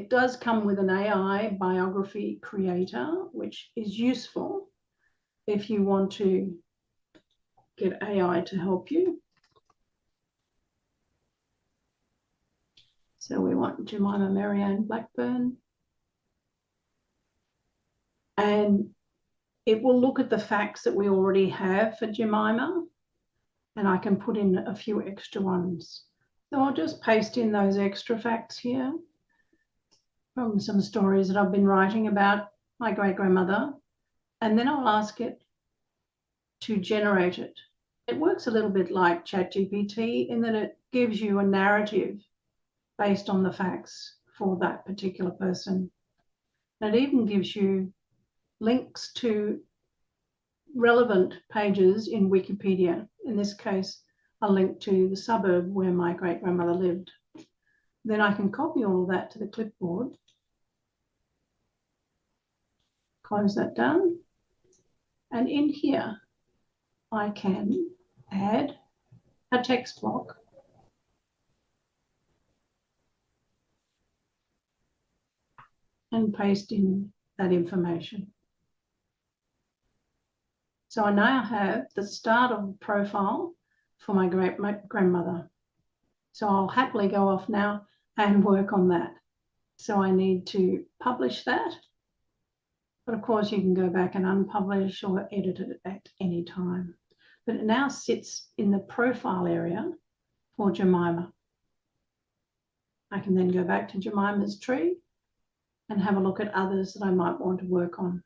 It does come with an AI biography creator, which is useful if you want to get AI to help you. So we want Jemima Marianne Blackburn. And it will look at the facts that we already have for Jemima, and I can put in a few extra ones. So I'll just paste in those extra facts here from some stories that I've been writing about my great-grandmother, and then I'll ask it to generate it. It works a little bit like ChatGPT in that it gives you a narrative based on the facts for that particular person. And it even gives you links to relevant pages in Wikipedia. In this case, a link to the suburb where my great-grandmother lived. Then I can copy all of that to the clipboard, close that down, and in here I can add a text block. And paste in that information. So I now have the start of the profile for my great-grandmother. So I'll happily go off now and work on that. So I need to publish that. But of course you can go back and unpublish or edit it at any time. But it now sits in the profile area for Jemima. I can then go back to Jemima's tree and have a look at others that I might want to work on.